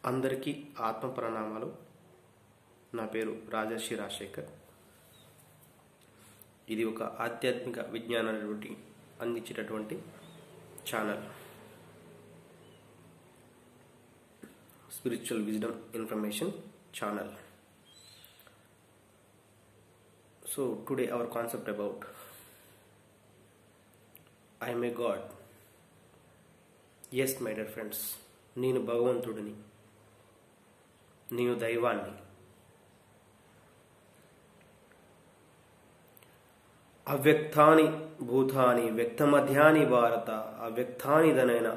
అందరికీ ఆత్మ ప్రణామాలు. నా పేరు రాజర్షి రాజశేఖర్. ఇది ఒక ఆధ్యాత్మిక విజ్ఞానాన్ని అందించేటటువంటి channel. Spiritual wisdom information channel. So today our concept about I am a God. Yes my dear friends, నేను భగవంతుడిని, నేను దైవాన్ని. అవ్యక్తాని భూతాని వ్యక్తమధ్యాని భారత అవ్యక్తాని ధనైన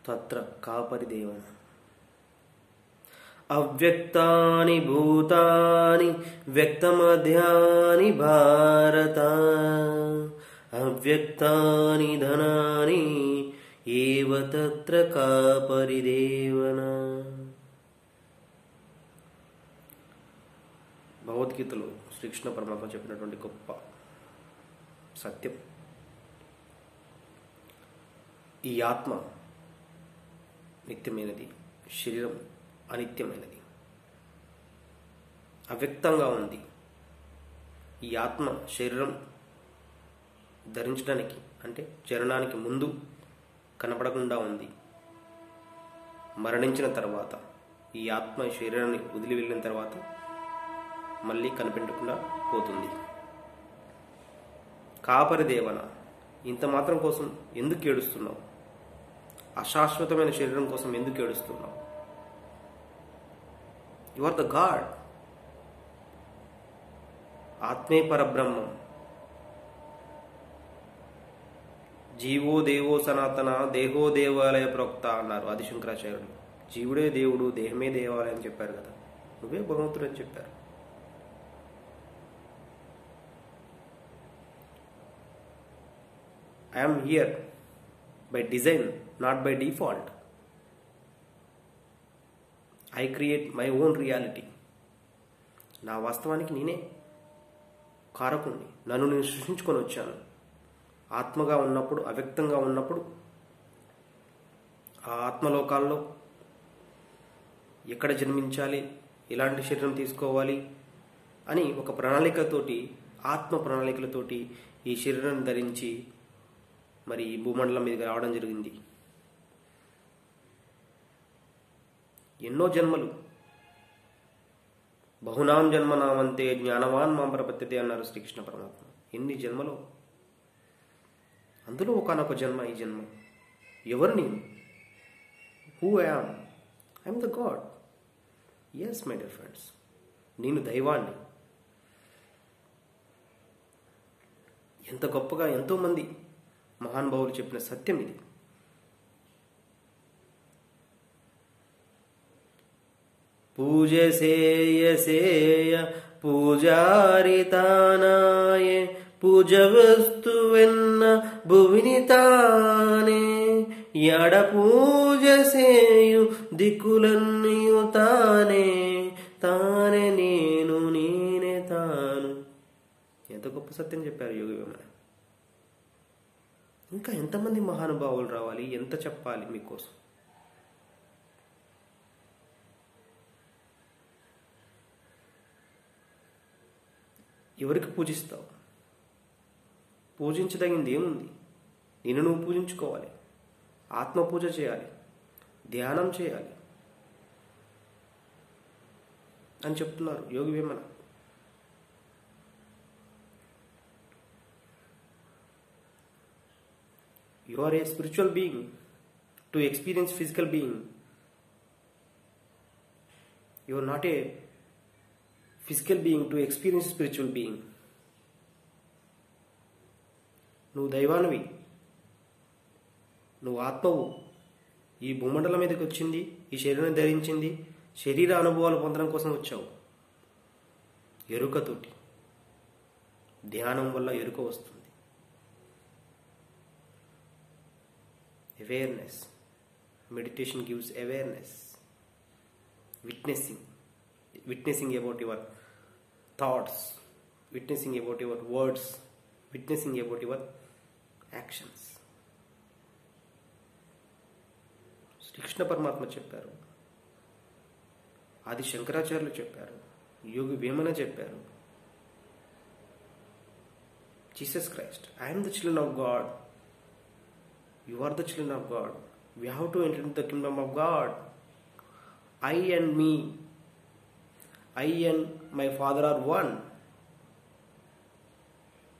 తత్ర కాపరిదేవన. అవ్యక్తాని భూతాని వ్యక్తమధ్యాని భారత అవ్యక్తాని ధనాని ఏవ తత్ర కాపరిదేవన. భగవద్గీతలో శ్రీకృష్ణ పరమాత్మ చెప్పినటువంటి గొప్ప సత్యం. ఈ ఆత్మ నిత్యమైనది, శరీరం అనిత్యమైనది, అవ్యక్తంగా ఉంది. ఈ ఆత్మ శరీరం ధరించడానికి అంటే చరణానికి ముందు కనపడకుండా ఉంది. మరణించిన తర్వాత ఈ ఆత్మ శరీరాన్ని వదిలి వెళ్ళిన తర్వాత మళ్ళీ కనిపెట్టకుండా పోతుంది. కాపరి దేవన, ఇంత మాత్రం కోసం ఎందుకు ఏడుస్తున్నావు? అశాశ్వతమైన శరీరం కోసం ఎందుకు ఏడుస్తున్నావు? You are the God. ఆత్మే పరబ్రహ్మం. జీవో దేవో సనాతన దేహో దేవాలయ ప్రోక్త అన్నారు ఆదిశంకరాచార్యులు. జీవుడే దేవుడు, దేహమే దేవాలయం అని చెప్పారు కదా. నువ్వే భగవంతుడు అని చెప్పారు. I am here by design, not by default. I create my own reality. నా వాస్తవానికి నేనే కారకుణ్ణి. నన్ను నేను సృష్టించుకొని వచ్చాను. ఆత్మగా ఉన్నప్పుడు, అవ్యక్తంగా ఉన్నప్పుడు ఆ ఆత్మలోకాల్లో ఎక్కడ జన్మించాలి, ఎలాంటి శరీరం తీసుకోవాలి అని ఒక ప్రణాళికతోటి, ఆత్మ ప్రణాళికలతోటి ఈ శరీరాన్ని ధరించి మరి ఈ భూమండలం మీదకి రావడం జరిగింది. ఎన్నో జన్మలు. బహునాం జన్మనామంతే జ్ఞానవాన్ మాం ప్రపద్యతే అన్నారు శ్రీకృష్ణ పరమాత్మ. ఎన్ని జన్మలు. అందులో ఒకనొక జన్మ ఈ జన్మ. ఎవరు నేను? Who I am? I'm the God. Yes my dear friends, నేను దైవాన్ని. ఎంత గొప్పగా ఎంతోమంది మహానుభావులు చెప్పిన సత్యం ఇది. పూజ సేయ సేయ పూజారి తానాయే పూజ వస్తువెన్న భువిని తానే ఎడ పూజ సేయు దిక్కులన్నీయు తానే తానే నేను నేనే తాను. ఎంత గొప్ప సత్యం చెప్పారు యోగి వేమన. ఇంకా ఎంతమంది మహానుభావులు రావాలి, ఎంత చెప్పాలి మీకోసం? ఎవరికి పూజిస్తావు? పూజించదగింది ఏముంది? నిన్ను నువ్వు పూజించుకోవాలి. ఆత్మ పూజ చేయాలి, ధ్యానం చేయాలి అని చెప్తున్నారు Yogi Vemana. You are a spiritual being to experience physical being. You are not a physical being to experience spiritual being. నువ్వు దైవానివి, నువ్వు ఆత్మవు. ఈ భూమండలం మీదకి వచ్చింది, ఈ శరీరం ధరించింది, శరీర అనుభవాలు పొందడం కోసం వచ్చావు. ఎరుకతోటి. ధ్యానం వల్ల ఎరుక వస్తుంది. Awareness. Meditation gives awareness. Witnessing about your thoughts, witnessing about your words, witnessing about your actions. Srikrishna పరమాత్మ చెప్పారు, ఆది శంకరాచార్యులు చెప్పారు, యోగి వేమన చెప్పారు. Jesus Christ, I'm the children of God, you are the children of God, we have to enter in the kingdom of God. I and me, I and my father are one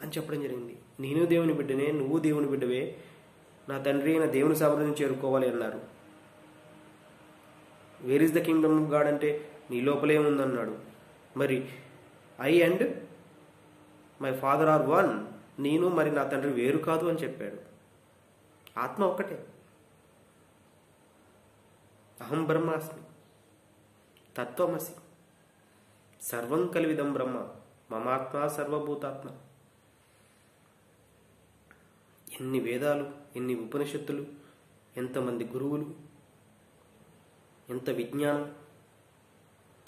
అని చెప్పడం జరిగింది. నేను దేవుని బిడ్డనే, నువ్వు దేవుని బిడ్డవే, నా తండ్రి అయిన దేవుని సామ్రాజ్యం చేరుకోవాలి అన్నారు. Where is the kingdom of God అంటే నీ లోపలే ఉందన్నాడు. మరి I and my father are one, నేను మరి నా తండ్రి వేరు కాదు అని చెప్పాడు. ఆత్మ ఒక్కటే. అహం బ్రహ్మాస్మి, తత్వమసి, సర్వం కలివిదం బ్రహ్మ, మమాత్మ సర్వభూతాత్మ. ఎన్ని వేదాలు, ఎన్ని ఉపనిషత్తులు, ఎంతమంది గురువులు, ఎంత విజ్ఞానం,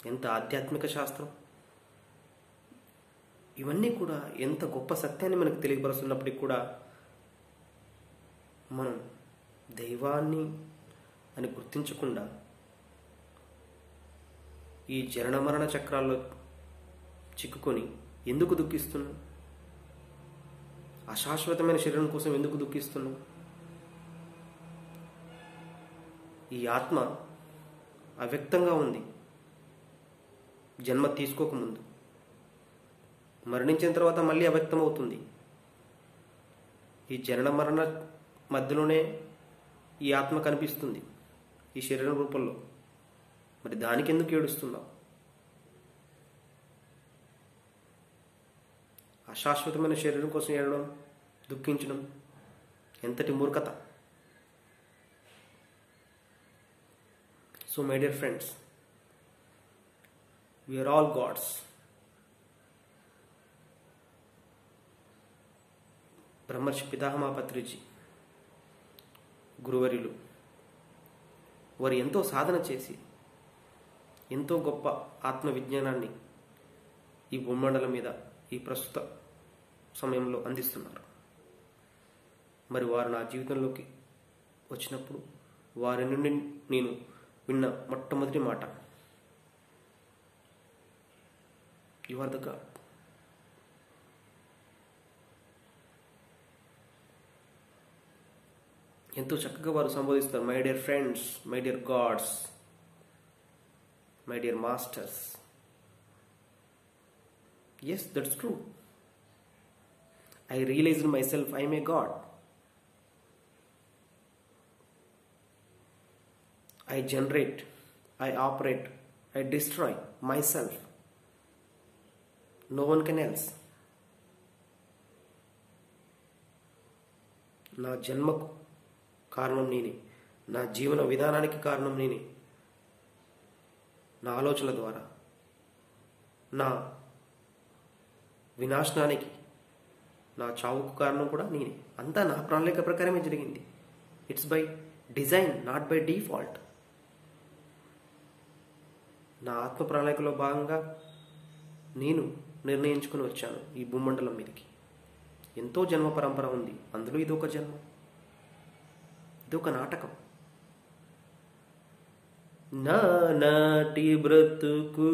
ఎంత ఆధ్యాత్మిక శాస్త్రం, ఇవన్నీ కూడా ఎంత గొప్ప సత్యాన్ని మనకు తెలియపరుస్తున్నప్పటికీ కూడా మనం దైవాన్ని అని గుర్తించకుండా ఈ జనన మరణ చక్రాల్లో చిక్కుకొని ఎందుకు దుఃఖిస్తున్నాం? అశాశ్వతమైన శరీరం కోసం ఎందుకు దుఃఖిస్తున్నాం? ఈ ఆత్మ అవ్యక్తంగా ఉంది. జన్మ తీసుకోకముందు, మరణించిన తర్వాత మళ్ళీ అవ్యక్తం అవుతుంది. ఈ జనన మరణ మధ్యలోనే ఈ ఆత్మ కనిపిస్తుంది ఈ శరీరం రూపంలో. మరి దానికి ఎందుకు ఏడుస్తున్నాం? అశాశ్వతమైన శరీరం కోసం ఏడడం, దుఃఖించడం ఎంతటి మూర్ఖత. So my dear friends, we are all gods. బ్రహ్మర్షి పితామహ పత్రిజీ గురువర్యులు వారు ఎంతో సాధన చేసి ఎంతో గొప్ప ఆత్మ విజ్ఞానాన్ని ఈ భూమండలం మీద ఈ ప్రస్తుత సమయంలో అందిస్తున్నారు. మరి వారు నా జీవితంలోకి వచ్చినప్పుడు వారి నుండి నేను విన్న మొట్టమొదటి మాట, యు ఆర్ ద గాడ్. ఎంతో చక్కగా వారు సంబోధిస్తారు. My dear friends, my dear gods, my dear masters. Yes, that's true. I realized myself I am a God. I generate, I operate, I destroy myself. No one can else. నా జన్మకు కారణం నేనే, నా జీవన విధానానికి కారణం నేనే, నా ఆలోచనల ద్వారా నా వినాశనానికి, నా చావుకు కారణం కూడా నేనే. అంతా నా ప్రణాళిక ప్రకారమే జరిగింది. It's by design, not by default. నా ఆత్మ ప్రణాళికలో భాగంగా నేను నిర్ణయించుకుని వచ్చాను ఈ భూమండలం మీదకి. ఎంతో జన్మ పరంపర ఉంది, అందులో ఇదొక జన్మ, ఇదొక నాటకం. నా నాటి బ్రతుకు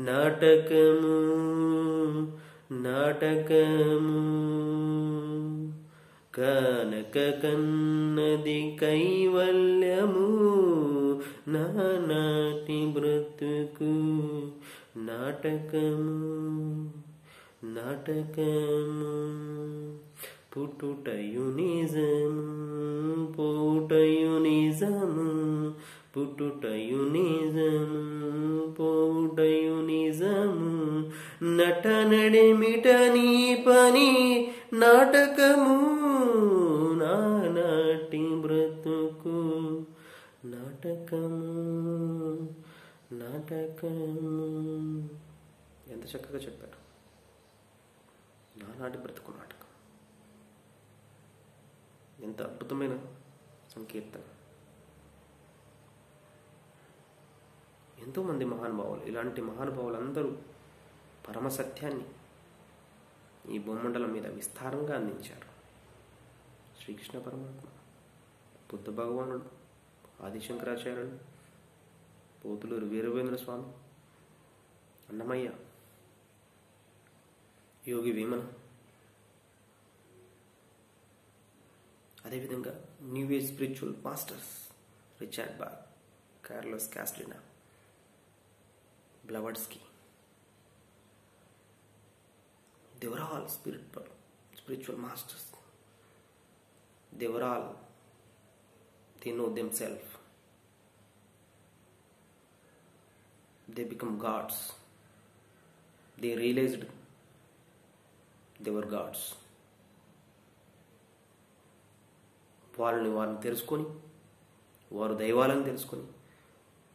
నాటకము, నాటకము కనక కన్నది కైవల్యము. నా నాటి బ్రతుకు నాటకము, నాటకము పుట్టుటయు నిజము, పోవుటయు నిజము, పుట్టుటయు నిజము, పోవుటయు నిజము. నట నడిమిట నీ పని నాటకము, నా నాటి బ్రతుకు నాటకము, నాటకము. ఎంత చక్కగా చెప్పారు. నా నాటి బ్రతుకు నాటకం. ఎంత అద్భుతమైన సంకీర్తన. ఎంతోమంది మహానుభావులు, ఇలాంటి మహానుభావులు అందరూ పరమసత్యాన్ని ఈ భూమండలం మీద విస్తారంగా అందించారు. శ్రీకృష్ణ పరమాత్మ, బుద్ధ భగవానుడు, ఆదిశంకరాచార్యులు, పోతులూరు వీరభేంద్ర స్వామి, అన్నమయ్య, యోగి వేమన, అదేవిధంగా new age spiritual masters Richard Bach, Carlos Castaneda, Blavatsky. They were all spiritual masters. They know themselves. They become gods. They realized they were gods. వారిని తెలుసుకొని, వారు దైవాలను తెలుసుకొని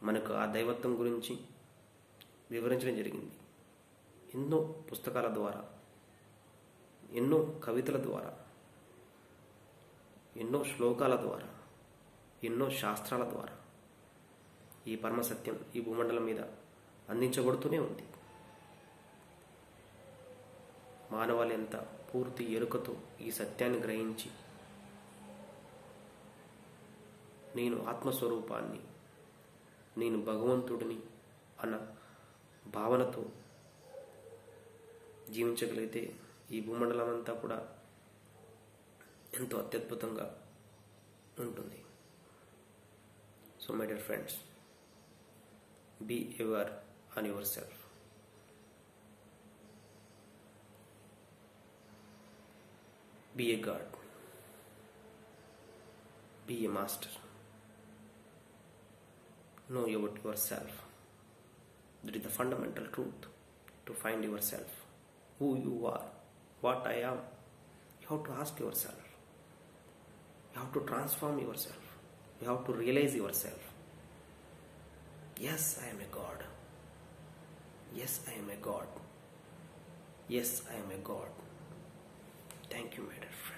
మనకు ఆ దైవత్వం గురించి వివరించడం జరిగింది. ఎన్నో పుస్తకాల ద్వారా, ఎన్నో కవితల ద్వారా, ఎన్నో శ్లోకాల ద్వారా, ఎన్నో శాస్త్రాల ద్వారా ఈ పరమసత్యం ఈ భూమండలం మీద అందించబడుతూనే ఉంది. మానవాళి ఎంత పూర్తి ఎరుకతో ఈ సత్యాన్ని గ్రహించి నేను ఆత్మస్వరూపాన్ని, నేను భగవంతుడిని అన్న భావనతో జీవించగలిగితే ఈ భూమండలం అంతా కూడా ఎంతో అత్యద్భుతంగా ఉంటుంది. So my dear friends, be aware on your self. Be a God, be a master. Know about yourself. That is the fundamental truth. To find yourself, who you are, what I am, you have to ask yourself. You have to transform yourself. You have to realize yourself. Yes, I am a God. Yes, I am a God. Yes, I am a God. Thank you, my dear friend.